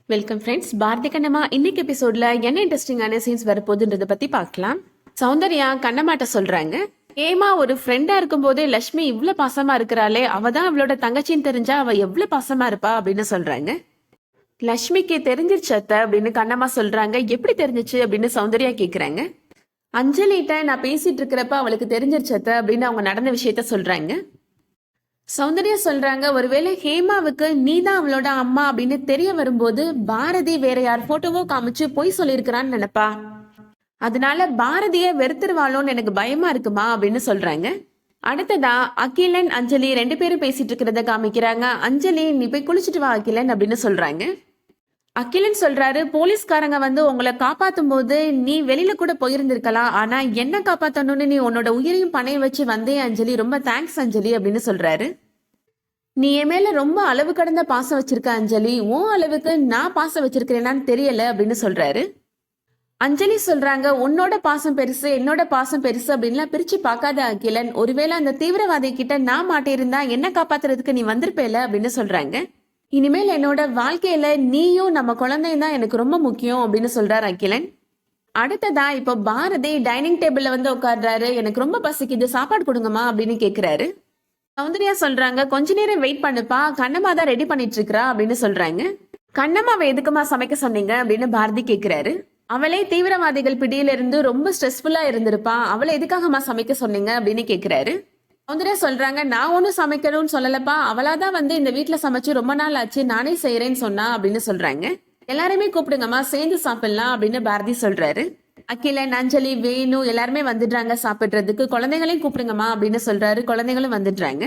Welcome friends. Bharathi Kannamma இன்னைக்கு எபிசோட்ல என்ன இன்ட்ரெஸ்டிங்கான சீன்ஸ் வரப்போகுதுன்றத பத்தி பார்க்கலாம். சௌந்தர்யா கண்ணம்மாட்ட சொல்றாங்க, ஏமா ஒரு ஃப்ரெண்டா இருக்கும்போது லட்சுமி இவ்வளவு பாசமா இருக்கிறாளே, அவ தான் அவளோட தங்கச்சின்னு தெரிஞ்சா அவ எவ்வளவு பாசமா இருப்பா அப்படின்னு சொல்றாங்க. லட்சுமிக்கு தெரிஞ்சிருச்சு அத்தை அப்படின்னு கண்ணம்மா சொல்றாங்க. எப்படி தெரிஞ்சிச்சு அப்படின்னு சௌந்தர்யா கேக்குறாங்க. அஞ்சலிட்ட நான் பேசிட்டு இருக்கிறப்ப அவளுக்கு தெரிஞ்சிருச்சு அத்தை அப்படின்னு அவங்க நடந்த விஷயத்த சொல்றாங்க. சௌந்தர்யா சொல்றாங்க, ஒருவேளை ஹேமாவுக்கு நீதான் அவளோட அம்மா அப்படின்னு தெரிய வரும்போது பாரதி வேற யார் போட்டோவோ காமிச்சு பொய் சொல்லியிருக்கிறான்னு நினைப்பா, அதனால பாரதிய வெறுத்துருவாளோன்னு எனக்கு பயமா இருக்குமா அப்படின்னு சொல்றாங்க. அடுத்ததா அகிலன் அஞ்சலி ரெண்டு பேரும் பேசிட்டு இருக்கிறத காமிக்கிறாங்க. அஞ்சலி, நீ போய் குளிச்சுட்டு வா அகிலன் அப்படின்னு சொல்றாங்க. அகிலன் சொல்றாரு, போலீஸ்காரங்க வந்து உங்களை காப்பாத்தும் போது நீ வெளியில கூட போயிருந்திருக்கலாம், ஆனா என்ன காப்பாத்தணும்னு நீ உன்னோட உயிரையும் பணைய வச்சு வந்தே அஞ்சலி, ரொம்ப தேங்க்ஸ் அஞ்சலி அப்படின்னு சொல்றாரு. நீ என் மேல ரொம்ப அளவு கடந்த பாசம் வச்சிருக்க அஞ்சலி, உன் அளவுக்கு நான் பாசம் வச்சிருக்கிறேனான்னு தெரியல அப்படின்னு சொல்றாரு. அஞ்சலி சொல்றாங்க, உன்னோட பாசம் பெருசு என்னோட பாசம் பெருசு அப்படின்லாம் பிரிச்சு பார்க்காத அகிலன், ஒருவேளை அந்த தீவிரவாதி கிட்ட நான் மாட்டிருந்தா என்ன காப்பாத்துறதுக்கு நீ வந்திருப்பேல அப்படின்னு சொல்றாங்க. இனிமேல் என்னோட வாழ்க்கையில நீயும் நம்ம குழந்தையும் தான் எனக்கு ரொம்ப முக்கியம் அப்படின்னு சொல்றாரு அகிலன். அடுத்ததா இப்போ பாரதி டைனிங் டேபிள்ல வந்து உட்கார்றாரு. எனக்கு ரொம்ப பசிக்குது, சாப்பாடு கொடுங்கம்மா அப்படின்னு கேக்குறாரு. சௌந்தர்யா சொல்றாங்க, கொஞ்ச நேரம் வெயிட் பண்ணுப்பா, கண்ணம்மா தான் ரெடி பண்ணிட்டு இருக்கா அப்படின்னு சொல்றாங்க. கண்ணம்மாவை எதுக்குமா சமைக்க சொன்னீங்க அப்படின்னு பாரதி கேக்குறாரு. அவளே தீவிரவாதிகள் பிடியில இருந்து ரொம்ப ஸ்ட்ரெஸ்ஃபுல்லா இருந்திருப்பா, அவளை எதுக்காகமா சமைக்க சொன்னீங்க அப்படின்னு கேக்குறாரு. சௌந்தர்யா சொல்றாங்க, நான் ஒன்னும் சமைக்கணும்னு சொல்லலப்பா, அவளாதான் வந்து இந்த வீட்டுல சமைச்சு ரொம்ப நாள் ஆச்சு, நானே செய்யறேன்னு சொன்னா அப்படின்னு சொல்றாங்க. எல்லாருமே கூப்பிடுங்கம்மா, சேர்ந்து சாப்பிடலாம் அப்படின்னு பாரதி சொல்றாரு. அகிலன் அஞ்சலி வேணு எல்லாருமே வந்துடுறாங்க சாப்பிடுறதுக்கு, குழந்தைகளையும் கூப்பிடுங்கம்மா அப்படின்னு சொல்றாரு. குழந்தைகளும் வந்துடுறாங்க.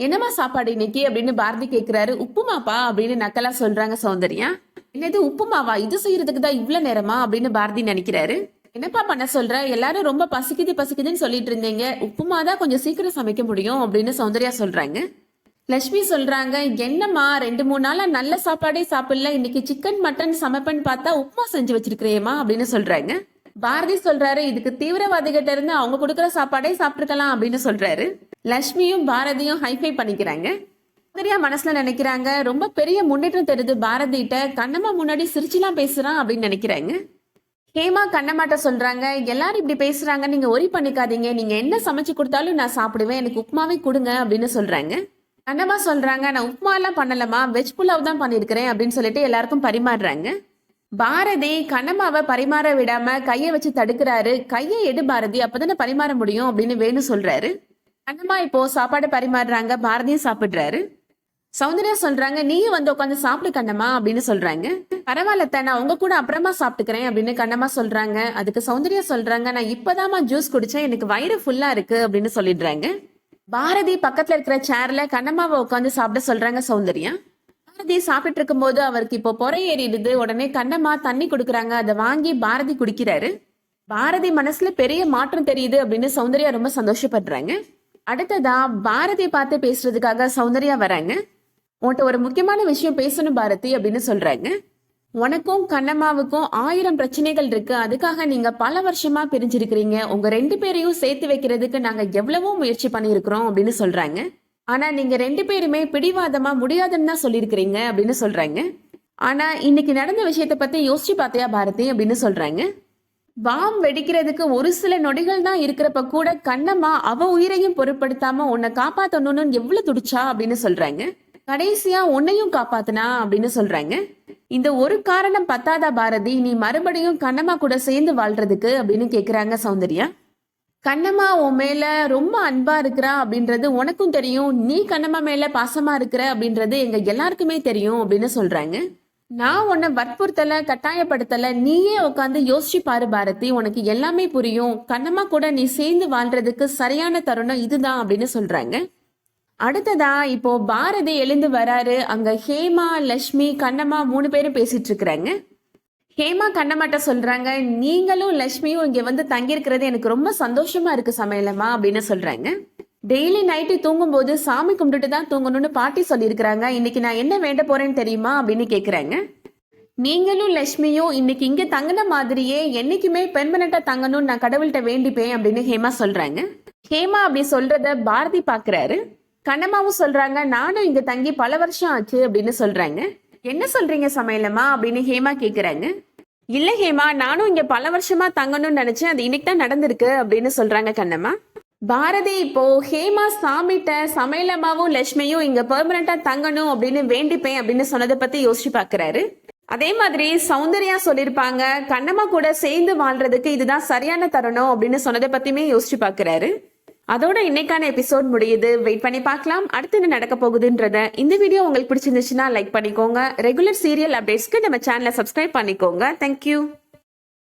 என்னம்மா சாப்பாடு இன்னைக்கு அப்படின்னு பாரதி கேக்குறாரு. உப்புமாப்பா அப்படின்னு நக்கலா சொல்றாங்க சௌந்தர்யா. என்னது உப்புமாவா, இது செய்யறதுக்கு தான் இவ்வளவு நேரமா அப்படின்னு பாரதி நினைக்கிறாரு. என்னப்பா பண்ண சொல்ற, எல்லாரும் ரொம்ப பசிக்குது பசிக்குதுன்னு சொல்லிட்டு இருந்தீங்க, உப்புமா தான் கொஞ்சம் சீக்கிரம் சமைக்க முடியும் அப்படின்னு சௌந்தர்யா சொல்றாங்க. லட்சுமி சொல்றாங்க, என்னம்மா 2-3 நாளா நல்ல சாப்பாடே சாப்பிடல, இன்னைக்கு சிக்கன் மட்டன் சமைப்பேன்னு பார்த்தா உப்புமா செஞ்சு வச்சிருக்கிறேமா அப்படின்னு சொல்றாங்க. பாரதி சொல்றாரு, இதுக்கு தீவிரவாதிகிட்ட இருந்து அவங்க கொடுக்குற சாப்பாடே சாப்பிட்டுருக்கலாம் அப்படின்னு சொல்றாரு. லட்சுமியும் பாரதியும் ஹைஃபை பண்ணிக்கிறாங்க. சௌந்தர்யா மனசுல நினைக்கிறாங்க, ரொம்ப பெரிய முன்னேற்றம் தெரியுது பாரதிட்ட, கண்ணம்மா முன்னாடி சிரிச்சுலாம் பேசுறான் அப்படின்னு நினைக்கிறாங்க. ஹேமா கண்ணம்மாட்ட சொல்றாங்க, எல்லாரும் இப்படி பேசுறாங்க, நீங்க ஒரி பண்ணிக்காதீங்க, நீங்க என்ன சமைச்சு கொடுத்தாலும் நான் சாப்பிடுவேன், எனக்கு உப்புமாவே கொடுங்க அப்படின்னு சொல்றாங்க. கண்ணம்மா சொல்றாங்க, நான் உப்புமா எல்லாம் பண்ணலமா, வெஜ் புலாவ் தான் பண்ணிருக்கிறேன் அப்படின்னு சொல்லிட்டு எல்லாருக்கும் பரிமாறுறாங்க. பாரதி கண்ணம்மாவை பரிமாற விடாம கையை வச்சு தடுக்கிறாரு. கையை எடு பாரதி, அப்பதானே பரிமாற முடியும் அப்படின்னு வேணு சொல்றாரு. கண்ணம்மா இப்போ சாப்பாடு பரிமாறுறாங்க, பாரதியும் சாப்பிடுறாரு. சௌந்தர்யா சொல்றாங்க, நீயும் வந்து உட்காந்து சாப்பிடு கண்ணம்மா அப்படின்னு சொல்றாங்க. பரவாயில்ல, நான் உங்க கூட அப்புறமா சாப்பிட்டுக்கிறேன் அப்படின்னு கண்ணம்மா சொல்றாங்க. அதுக்கு சௌந்தர்யா சொல்றாங்க, நான் இப்பதாமா ஜூஸ் குடிச்சேன், எனக்கு வயிறு ஃபுல்லா இருக்கு அப்படின்னு சொல்லிடுறாங்க. பாரதி பக்கத்துல இருக்கிற சேர்ல கண்ணம்மாவை உட்காந்து சாப்பிட சொல்றாங்க சௌந்தர்யா. பாரதி சாப்பிட்டு இருக்கும் போது அவருக்கு இப்போ பொறை ஏறிடுது. உடனே கண்ணம்மா தண்ணி கொடுக்குறாங்க, அதை வாங்கி பாரதி குடிக்கிறாரு. பாரதி மனசுல பெரிய மாற்றம் தெரியுது அப்படின்னு சௌந்தர்யா ரொம்ப சந்தோஷப்படுறாங்க. அடுத்ததா பாரதி பார்த்து பேசுறதுக்காக சௌந்தர்யா வராங்க. உன்கிட்ட ஒரு முக்கியமான விஷயம் பேசணும் பாரதி அப்படின்னு சொல்றாங்க. உனக்கும் கண்ணம்மாவுக்கும் 1000 பிரச்சனைகள் இருக்கு, அதுக்காக நீங்க பல வருஷமா பிரிஞ்சிருக்கிறீங்க, உங்க 2 பேரையும் சேர்த்து வைக்கிறதுக்கு நாங்க எவ்வளவோ முயற்சி பண்ணிருக்கிறோம் அப்படின்னு சொல்றாங்க. ஆனா நீங்க 2 பேருமே பிடிவாதமா முடியாதுன்னு தான் சொல்லியிருக்கிறீங்க அப்படின்னு சொல்றாங்க. ஆனா இன்னைக்கு நடந்த விஷயத்த பத்தி யோசிச்சு பார்த்தியா பாரதி அப்படின்னு சொல்றாங்க. பாம் வெடிக்கிறதுக்கு ஒரு சில நொடிகள் தான் இருக்கிறப்ப கூட கண்ணம்மா அவ உயிரையும் பொருட்படுத்தாம உன்னை காப்பாத்தணும்னு எவ்வளவு துடிச்சா அப்படின்னு சொல்றாங்க. கடைசியா உன்னையும் காப்பாத்தினா அப்படின்னு சொல்றாங்க. இந்த ஒரு காரணம் பத்தாதா பாரதி, நீ மறுபடியும் கண்ணம்மா கூட சேர்ந்து வாழ்றதுக்கு அப்படின்னு கேக்குறாங்க சௌந்தர்யா. கண்ணம்மா உன் மேல ரொம்ப அன்பா இருக்கிறா அப்படின்றது உனக்கும் தெரியும், நீ கண்ணம்மா மேல பாசமா இருக்கிற அப்படின்றது எங்க எல்லாருக்குமே தெரியும் அப்படின்னு சொல்றாங்க. நான் உன்னை வற்புறுத்தல கட்டாயப்படுத்தல, நீயே உட்காந்து யோசிச்சு பாரு பாரதி, உனக்கு எல்லாமே புரியும், கண்ணம்மா கூட நீ சேர்ந்து வாழ்றதுக்கு சரியான தருணம் இதுதான் அப்படின்னு சொல்றாங்க. அடுத்ததா இப்போ பாரதி எழுந்து வராரு. அங்க ஹேமா லட்சுமி கண்ணம்மா 3 பேரும் பேசிட்டு இருக்கிறாங்க. ஹேமா கண்ணம்மாட்ட சொல்றாங்க, நீங்களும் லட்சுமியும் இங்க வந்து தங்கியிருக்கிறது எனக்கு ரொம்ப சந்தோஷமா இருக்கு சமையலம்மா அப்படின்னு சொல்றாங்க. டெய்லி நைட்டு தூங்கும் போது சாமி கும்பிட்டுட்டு தான் தூங்கணும்னு பாட்டி சொல்லியிருக்கிறாங்க, இன்னைக்கு நான் என்ன வேண்ட போறேன்னு தெரியுமா அப்படின்னு கேக்குறாங்க. நீங்களும் லட்சுமியும் இன்னைக்கு இங்க தங்கின மாதிரியே என்னைக்குமே பெர்மனண்டா தங்கணும்னு நான் கடவுள்கிட்ட வேண்டிப்பேன் அப்படின்னு ஹேமா சொல்றாங்க. ஹேமா அப்படி சொல்றத பாரதி பாக்குறாரு. கண்ணம்மாவும் சொல்றாங்க, நானும் இங்க தங்கி பல வருஷம் ஆச்சு அப்படின்னு சொல்றாங்க. என்ன சொல்றீங்க சமையலம்மா அப்படின்னு ஹேமா கேக்குறாங்க. இல்ல ஹேமா, நானும் இங்க பல வருஷமா தங்கணும்னு நினைச்சேன், அது இன்னைக்கு தான் நடந்திருக்கு அப்படின்னு சொல்றாங்க கண்ணம்மா. பாரதி இப்போ ஹேமா சாமிட்ட சமையலம்மாவும் லட்சுமியும் இங்க பெர்மனண்டா தங்கணும் அப்படின்னு வேண்டிப்பேன் அப்படின்னு சொன்னதை பத்தி யோசிச்சு பாக்குறாரு. அதே மாதிரி சௌந்தர்யா சொல்லிருப்பாங்க கண்ணம்மா கூட சேர்ந்து வாழ்றதுக்கு இதுதான் சரியான தருணம் அப்படின்னு சொன்னதை பத்தியுமே யோசிச்சு பாக்குறாரு. அதோட இன்னைக்கான எபிசோட் முடியுது. வெயிட் பண்ணி பார்க்கலாம் அடுத்து என்ன நடக்க போகுதுன்றத. இந்த வீடியோ உங்களுக்கு பிடிச்சிருந்துச்சுன்னா லைக் பண்ணிக்கோங்க. ரெகுலர் சீரியல் அப்டேட்ஸ்க்கு நம்ம சேனலை சப்ஸ்கிரைப் பண்ணிக்கோங்க. தேங்க்யூ.